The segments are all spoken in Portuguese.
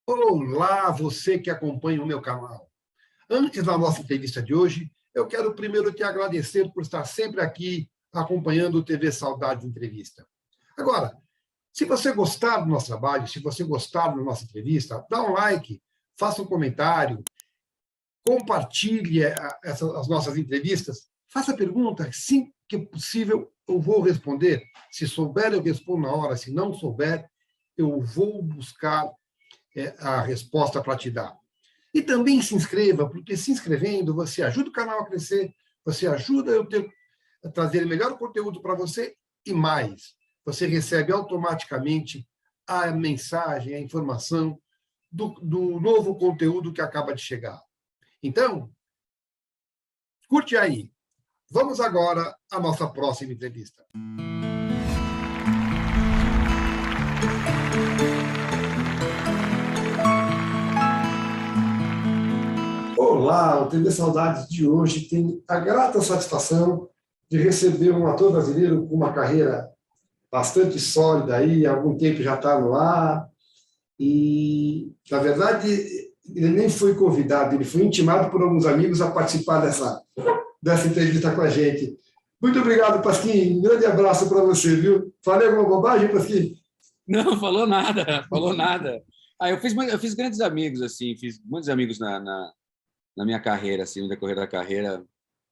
Olá, você que acompanha o meu canal. Antes da nossa entrevista de hoje, eu quero primeiro te agradecer por estar sempre aqui acompanhando o TV Saudade Entrevista. Agora, se você gostar do nosso trabalho, se você gostar da nossa entrevista, dá um like, faça um comentário, compartilhe as nossas entrevistas, faça perguntas, sim que é possível, eu vou responder. Se souber, eu respondo na hora, se não souber, eu vou buscar a resposta para te dar. E também se inscreva, porque se inscrevendo, você ajuda o canal a crescer, você ajuda a trazer melhor conteúdo para você e mais. Você recebe automaticamente a mensagem, a informação do novo conteúdo que acaba de chegar. Então, curte aí. Vamos agora à nossa próxima entrevista. Olá, o TV Saudades de hoje tem a grata satisfação de receber um ator brasileiro com uma carreira bastante sólida aí, há algum tempo já está no ar, e, na verdade, ele nem foi convidado, ele foi intimado por alguns amigos a participar dessa entrevista com a gente. Muito obrigado, Pasquim, um grande abraço para você, viu? Falei alguma bobagem, Pasquim? Não, falou nada, falou nada. Eu fiz grandes amigos, assim, fiz muitos amigos na minha carreira, assim, no decorrer da carreira.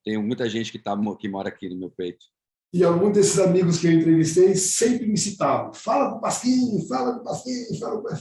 Tenho muita gente que mora aqui no meu peito. E alguns desses amigos que eu entrevistei sempre me citavam. Fala com o Pasquim, fala com o Pasquim,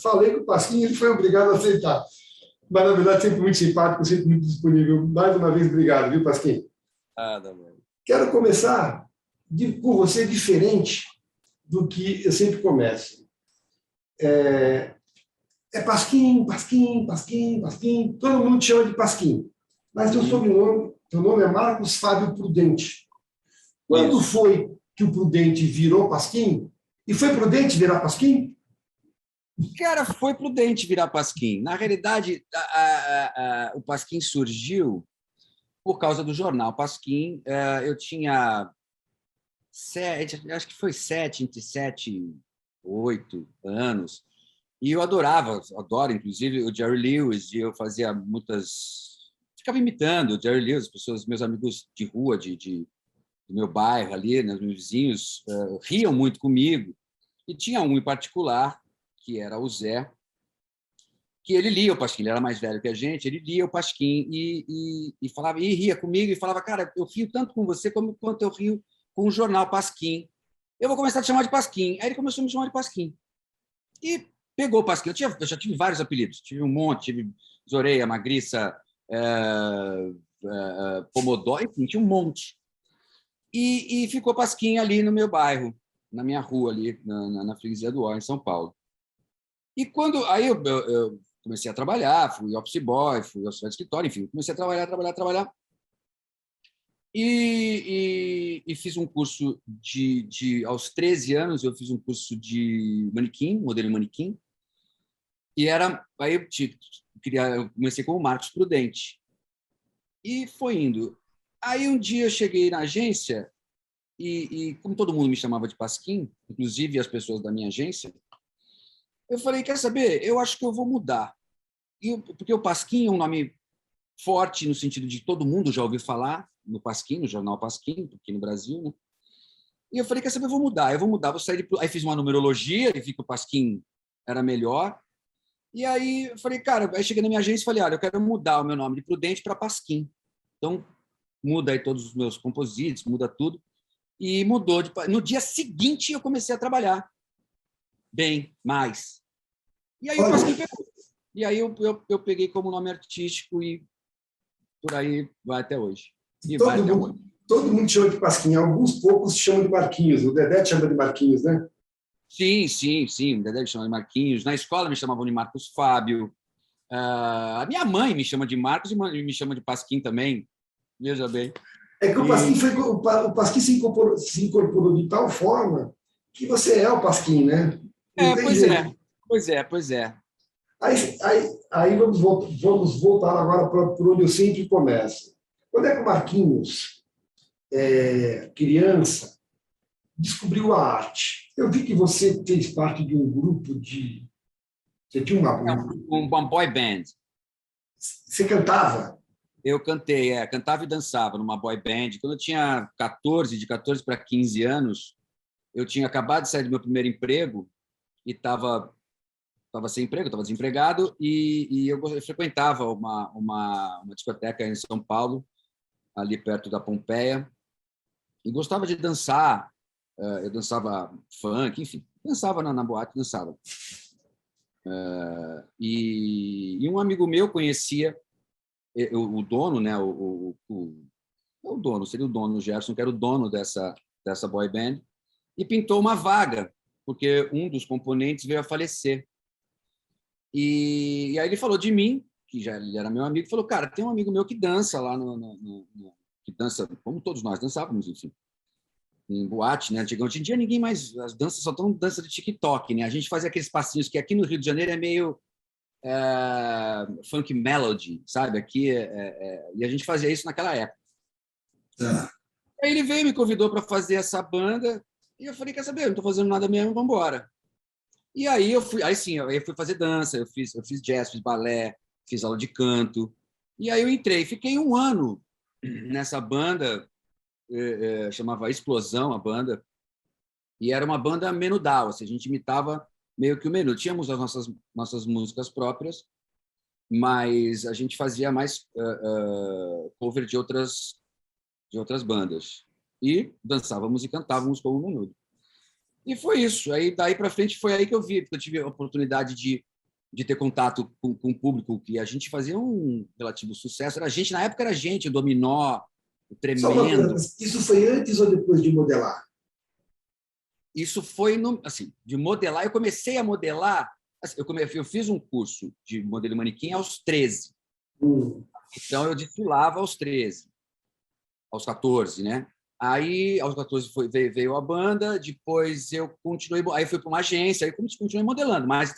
falei com o Pasquim, ele foi obrigado a aceitar. Mas, na verdade, sempre muito simpático, sempre muito disponível. Mais uma vez, obrigado, viu, Pasquim? Nada, velho. Quero começar com você diferente do que eu sempre começo. É Pasquim, Pasquim, Pasquim, Pasquim. Todo mundo te chama de Pasquim. Mas teu nome é Marcos Fábio Prudente. Quando Isso. foi que o Prudente virou Pasquim? E foi Prudente virar Pasquim? Cara, foi prudente virar Pasquim. Na realidade, o Pasquim surgiu por causa do jornal Pasquim. Eu tinha acho que foi entre 7 e 8 anos, e eu adoro, inclusive, o Jerry Lewis, e eu fazia ficava imitando o Jerry Lewis, meus amigos de rua, do meu bairro ali, né, meus vizinhos, riam muito comigo. E tinha um em particular, que era o Zé, que ele lia o Pasquim, ele era mais velho que a gente, ele lia o Pasquim e falava, e ria comigo, e falava, cara, eu rio tanto com você quanto eu rio com o jornal Pasquim. Eu vou começar a te chamar de Pasquim. Aí ele começou a me chamar de Pasquim. E pegou o Pasquim. Eu já tive vários apelidos, tive um monte, tive Zoreia, Magriça, Pomodoro, enfim, tinha um monte. E ficou Pasquim ali no meu bairro, na minha rua ali, na freguesia do Ó, em São Paulo. E aí eu comecei a trabalhar, fui office boy, fui auxiliar de escritório, enfim, comecei a trabalhar. E fiz um curso aos 13 anos, eu fiz um curso de manequim, modelo manequim, aí eu comecei como Marcos Prudente. E foi indo. Aí um dia eu cheguei na agência e como todo mundo me chamava de Pasquim, inclusive as pessoas da minha agência, eu falei, quer saber? Eu acho que eu vou mudar. Porque o Pasquim é um nome forte no sentido de todo mundo já ouviu falar no Pasquim, no jornal Pasquim, aqui no Brasil, né? E eu falei, quer saber? Eu vou mudar, vou sair Aí fiz uma numerologia e vi que o Pasquim era melhor. E aí eu falei, cara, aí cheguei na minha agência e falei, olha, eu quero mudar o meu nome de Prudente para Pasquim. Então, muda aí todos os meus composites, muda tudo. E mudou. No dia seguinte, eu comecei a trabalhar bem, mais. E aí o Pasquim pegou. E aí eu peguei como nome artístico e por aí vai até hoje. E vai até hoje. Todo mundo chama de Pasquim, alguns poucos chamam de Marquinhos. O Dedé chama de Marquinhos, né? Sim. O Dedé me chama de Marquinhos. Na escola me chamavam de Marcos Fábio. A minha mãe me chama de Marcos e me chama de Pasquim também. Veja bem. É que o Pasquim se incorporou de tal forma que você é o Pasquim, né? Não tem jeito. Pois é. Aí vamos voltar agora para onde eu sempre começo. Quando é que o Marquinhos, criança, descobriu a arte? Eu vi que você fez parte de um grupo de Você tinha Uma boy band. Você cantava? Eu cantei, cantava e dançava numa boy band. Quando eu tinha 14, de 14 para 15 anos, eu tinha acabado de sair do meu primeiro emprego e estava sem emprego, estava desempregado, e eu frequentava uma discoteca em São Paulo, ali perto da Pompeia, e gostava de dançar. Eu dançava funk, enfim, dançava na boate, dançava. E um amigo meu conhecia o dono, né? O dono, seria o dono, o Gerson, que era o dono dessa boy band, e pintou uma vaga, porque um dos componentes veio a falecer. E aí ele falou de mim, que já ele era meu amigo, falou, cara, tem um amigo meu que dança lá que dança, como todos nós dançávamos, enfim, em boate, né? Hoje em dia ninguém mais, as danças só estão dança de TikTok, né? A gente fazia aqueles passinhos que aqui no Rio de Janeiro é meio funk melody, sabe? Aqui e a gente fazia isso naquela época. Aí ele veio, me convidou para fazer essa banda, e eu falei, quer saber, eu não estou fazendo nada mesmo, vamos embora. E aí eu fui fazer dança, eu fiz jazz, fiz balé, fiz aula de canto. E aí eu entrei, fiquei um ano nessa banda, chamava Explosão, a banda, e era uma banda menudal, assim, a gente imitava meio que o Menu. Tínhamos as nossas músicas próprias, mas a gente fazia mais cover de outras bandas. E dançávamos e cantávamos como o Menudo. E foi isso. Aí, daí para frente, foi aí que eu vi, porque eu tive a oportunidade de ter contato com o público, que a gente fazia um relativo sucesso. Na época era gente, o Dominó, o Tremendo. Isso foi antes ou depois de modelar? Isso foi, assim, de modelar. Eu comecei a modelar, assim, eu fiz um curso de modelo manequim aos 13. Então, eu desfilava aos 13, aos 14, né? Aí, aos 14, veio a banda, depois eu continuei, aí fui para uma agência, aí continuei modelando, mas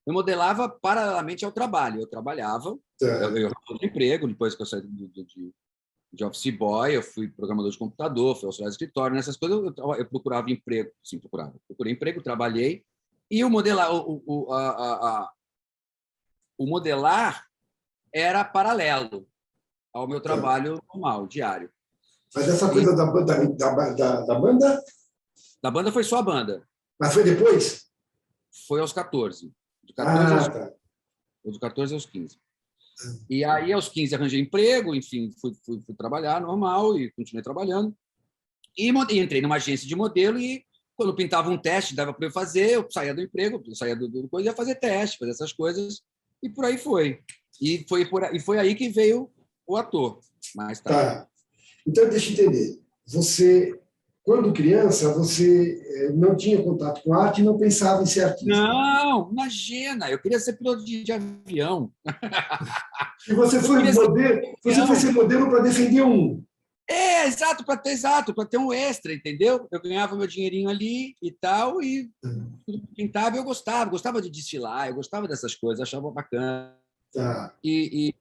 eu modelava paralelamente ao trabalho. Eu trabalhava, eu tinha emprego, depois que eu saí de office boy, eu fui programador de computador, fui auxiliar de escritório, nessas coisas eu procurava emprego, sim, procurei emprego, trabalhei, e o modelar era paralelo ao meu trabalho normal, diário. Mas essa coisa da banda? Da banda foi só a banda. Mas foi depois? Foi aos 14. De 14 aos 15. E aí, aos 15, arranjei emprego, enfim, fui trabalhar normal e continuei trabalhando. E entrei numa agência de modelo e, quando pintava um teste, dava para eu fazer, eu saía do emprego, saía do coisa, ia fazer teste, fazer essas coisas, e por aí foi. E foi aí que veio o ator, mais tarde. Tá. Então, deixa eu entender. Você, quando criança, você não tinha contato com arte e não pensava em ser artista? Não, imagina, eu queria ser piloto de avião. E você foi ser modelo para defender um. Exato, para ter um extra, entendeu? Eu ganhava meu dinheirinho ali e tal, e tudo que pintava eu gostava de desfilar, eu gostava dessas coisas, achava bacana. Tá. E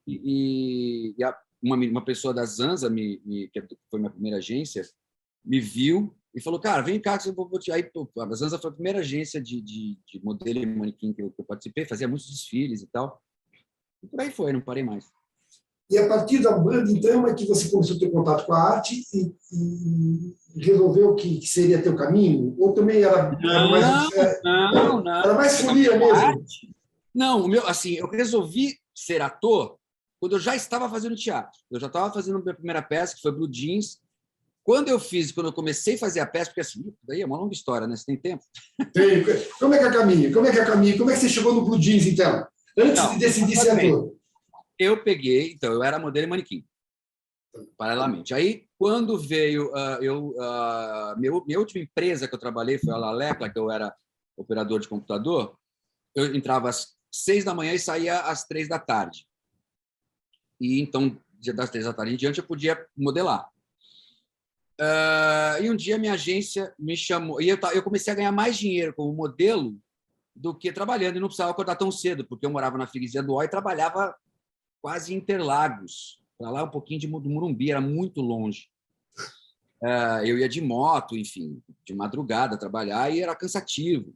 uma pessoa da Zanza, que foi minha primeira agência, me viu e falou, cara, vem cá que eu vou te... Aí, a Zanza foi a primeira agência de modelo e manequim que eu participei, fazia muitos desfiles e tal. E por aí foi, não parei mais. E a partir da banda, então, é que você começou a ter contato com a arte e resolveu que seria teu caminho? Ou também era mais folia mesmo? Não, assim, eu resolvi ser ator quando eu já estava fazendo teatro. Eu já estava fazendo a minha primeira peça, que foi Blue Jeans. Quando eu comecei a fazer a peça, porque assim, daí é uma longa história, né? Você tem tempo? Tem. Como é que é o caminho? Como é que você chegou no Blue Jeans, então? Antes de decidir ser ator? Eu peguei, então, eu era modelo e manequim, paralelamente. Aí, quando veio, minha última empresa que eu trabalhei foi a Lalecla, que eu era operador de computador, eu entrava às 6 da manhã e saía às 3 da tarde. E então, das 3 da tarde em diante, eu podia modelar. E um dia minha agência me chamou, e eu comecei a ganhar mais dinheiro como modelo do que trabalhando, e não precisava acordar tão cedo, porque eu morava na freguesia do Ó e trabalhava quase em Interlagos, para lá um pouquinho do Morumbi, era muito longe. Eu ia de moto, enfim, de madrugada trabalhar, e era cansativo.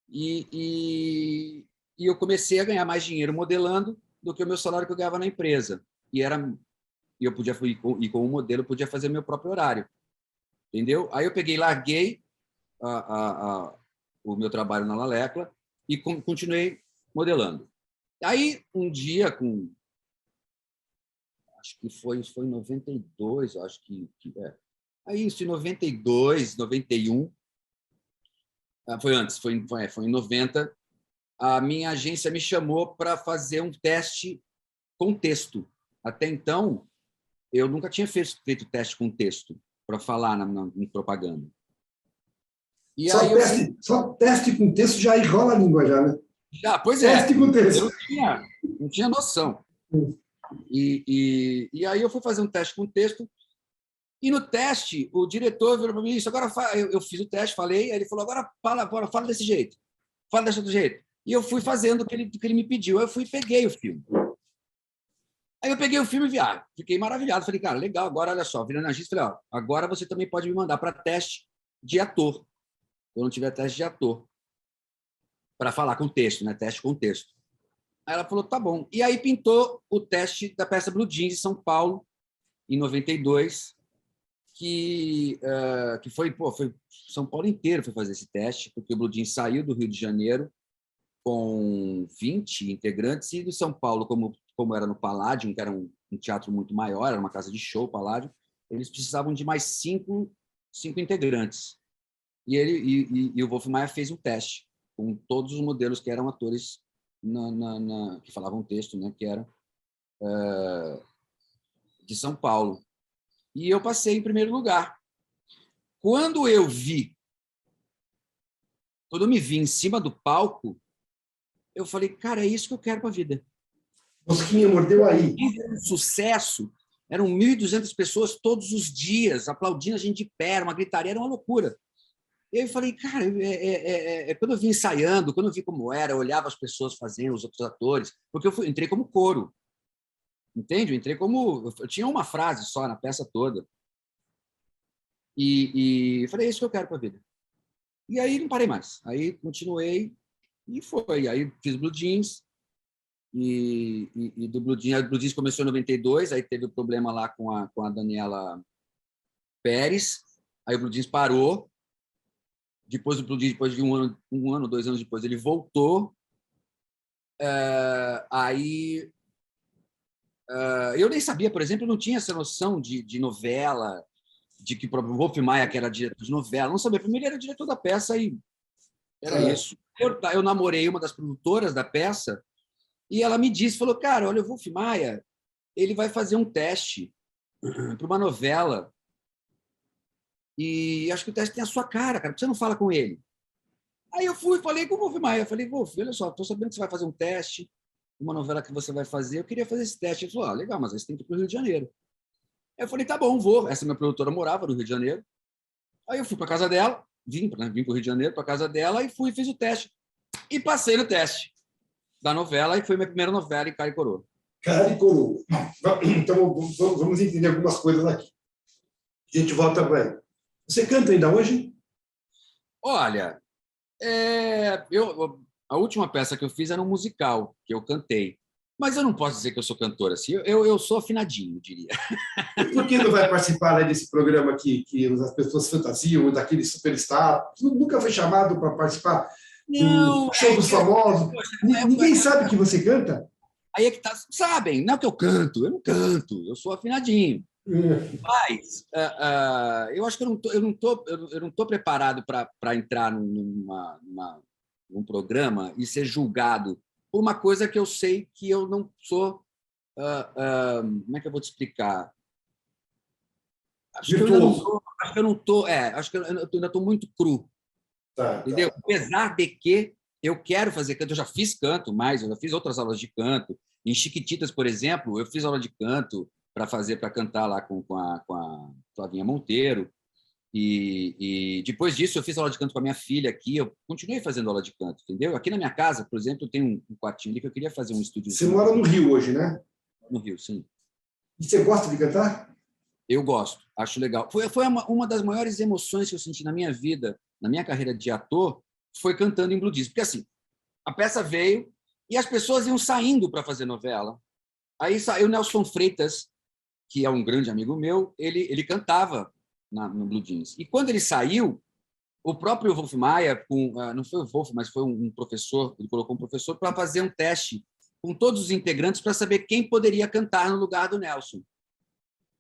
E e eu comecei a ganhar mais dinheiro modelando do que o meu salário que eu ganhava na empresa. E eu podia ir com o modelo, eu podia fazer meu próprio horário, entendeu? Aí eu peguei, larguei o meu trabalho na Lalecla e continuei modelando. Aí, um dia, acho que foi em 92, acho que é. Aí, isso em 92, 91, foi antes, foi em 90, a minha agência me chamou para fazer um teste com texto. Até então, eu nunca tinha feito teste com texto para falar em propaganda. E Só, aí só teste com texto já enrola a língua, já, né? Pois é. Teste com texto. Eu não tinha noção. E aí eu fui fazer um teste com texto. E no teste, o diretor virou para mim isso. Agora eu fiz o teste, falei, aí ele falou: agora fala desse jeito, fala desse outro jeito. E eu fui fazendo o que ele me pediu. Eu fui e peguei o filme. Aí eu peguei o filme e fiquei maravilhado. Falei, cara, legal, agora olha só, virando agista, falei, ó, agora você também pode me mandar para teste de ator. Quando tiver teste de ator, para falar com texto, né? Teste com texto. Aí ela falou, tá bom. E aí pintou o teste da peça Blue Jeans em São Paulo, em 92, que foi São Paulo inteiro foi fazer esse teste, porque o Blue Jeans saiu do Rio de Janeiro com 20 integrantes, e do São Paulo, como era no Palladium, que era um teatro muito maior, era uma casa de show, Palladium, eles precisavam de mais cinco integrantes. E o Wolf Maia fez um teste com todos os modelos que eram atores que falavam texto, né, que eram de São Paulo. E eu passei em primeiro lugar. Quando eu me vi em cima do palco, eu falei, cara, é isso que eu quero para a vida. Mosquinha mordeu aí. Um sucesso. Eram 1.200 pessoas todos os dias, aplaudindo a gente de pé, uma gritaria, era uma loucura. E aí eu falei, cara, quando eu vi ensaiando, quando eu vi como era, eu olhava as pessoas fazendo, os outros atores, porque entrei como coro. Entende? Eu tinha uma frase só na peça toda. E falei, é isso que eu quero para a vida. E aí não parei mais. Aí continuei e foi. Aí fiz Blue Jeans. E do Blue Jeans começou em 92, aí teve o problema lá com a Daniela Pérez. Aí o Blue Jeans parou. Depois do Blue Jeans, depois de um ano, 2 anos depois, ele voltou. Aí eu nem sabia, por exemplo, eu não tinha essa noção de novela, de que o próprio Wolf Maia, que era diretor de novela, não sabia. Primeiro, ele era diretor da peça e era isso. Eu namorei uma das produtoras da peça e ela me disse, falou, cara, olha, o Wolf Maia, ele vai fazer um teste para uma novela e acho que o teste tem a sua cara, por que você não fala com ele? Aí eu fui e falei com o Wolf Maia, falei, Wolf, olha só, estou sabendo que você vai fazer um teste, uma novela que você vai fazer, eu queria fazer esse teste. Ele falou, legal, mas você tem que ir para o Rio de Janeiro. Eu falei, tá bom, vou. Essa minha produtora morava no Rio de Janeiro. Aí eu fui para casa dela, vim para o Rio de Janeiro, para casa dela, e fiz o teste. E passei no teste da novela, e foi minha primeira novela em Cara e Coroa. Cara e Coroa. Então, vamos entender algumas coisas aqui. A gente volta para ela. Você canta ainda hoje? Olha, a última peça que eu fiz era um musical, que eu cantei. Mas eu não posso dizer que eu sou cantor assim. Eu sou afinadinho, eu diria. Por que não vai participar desse programa aqui, que as pessoas fantasiam, daquele superstar? Nunca foi chamado para participar do show dos famosos? Ninguém sabe que você canta? Aí é que tá, sabem, não é que eu canto, eu não canto, eu sou afinadinho. Mas eu acho que eu não tô preparado para entrar num programa e ser julgado por uma coisa que eu sei que eu não sou. Como é que eu vou te explicar? Acho que eu ainda estou muito cru. Entendeu? Apesar de que eu quero fazer canto, eu já fiz canto, mas eu já fiz outras aulas de canto. Em Chiquititas, por exemplo, eu fiz aula de canto para cantar lá com a Flavinha Monteiro. E depois disso, eu fiz aula de canto com a minha filha aqui. Eu continuei fazendo aula de canto, entendeu? Aqui na minha casa, por exemplo, eu tenho um quartinho ali que eu queria fazer um estúdio. Você mora no Rio hoje, né? No Rio, sim. E você gosta de cantar? Eu gosto, acho legal. Foi uma das maiores emoções que eu senti na minha vida, na minha carreira de ator, foi cantando em Blue Jeans. Porque, assim, a peça veio, E as pessoas iam saindo para fazer novela. Aí saiu Nelson Freitas, que é um grande amigo meu, ele cantava no Blue Jeans. E quando ele saiu, o próprio Wolf Maia, não foi o Wolf, mas foi um professor, ele colocou um professor para fazer um teste com todos os integrantes para saber quem poderia cantar no lugar do Nelson.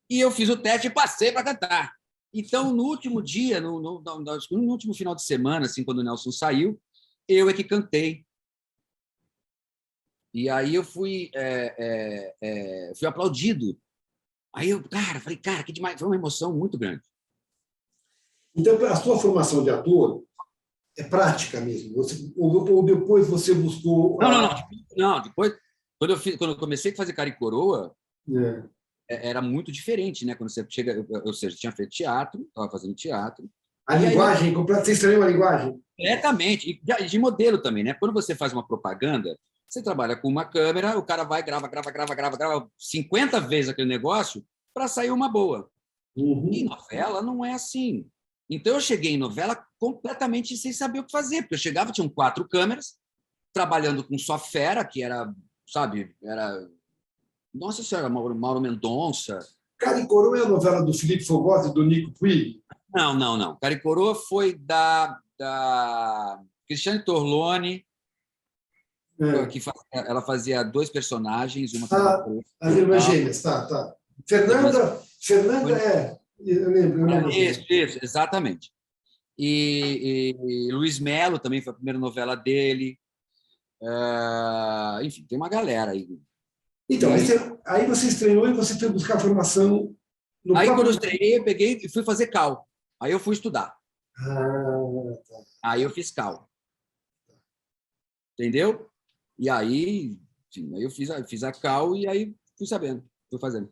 E eu fiz o teste e passei para cantar. Então, no último dia, no último final de semana, assim, quando o Nelson saiu, eu é que cantei. E aí eu fui aplaudido. Aí eu, falei, cara, que demais. Foi uma emoção muito grande. Então, a sua formação de ator é prática mesmo? Ou depois você buscou... Não. Depois, quando eu comecei a fazer Cara e Coroa, era muito diferente, né? Quando você chega... Ou seja, tinha feito teatro, estava fazendo teatro. A linguagem, você estranhou a linguagem? Completamente. E de modelo também, né? Quando você faz uma propaganda, você trabalha com uma câmera, o cara vai, grava 50 vezes aquele negócio para sair uma boa. E novela não é assim. Então, eu cheguei em novela completamente sem saber o que fazer, porque eu chegava, tinham 4 câmeras, trabalhando com só fera, que era, sabe, Nossa Senhora, Mauro Mendonça. Cara e Coroa é a novela do Felipe Fogosi e do Nico Puig? Não. Cara e Coroa foi da Cristiane Torlone, que ela fazia 2 personagens, uma as irmãs gêmeas, tá. Fernanda eu lembro. Isso, exatamente. E Luiz Melo também foi a primeira novela dele. Enfim, tem uma galera aí. Então, aí você estreou e você foi buscar formação no Aí, próprio... quando eu estreiei, eu peguei e fui fazer cal. Aí eu fui estudar. Tá. Aí eu fiz cal. Entendeu? E aí, enfim, aí eu fiz a cal e aí fui sabendo, fui fazendo.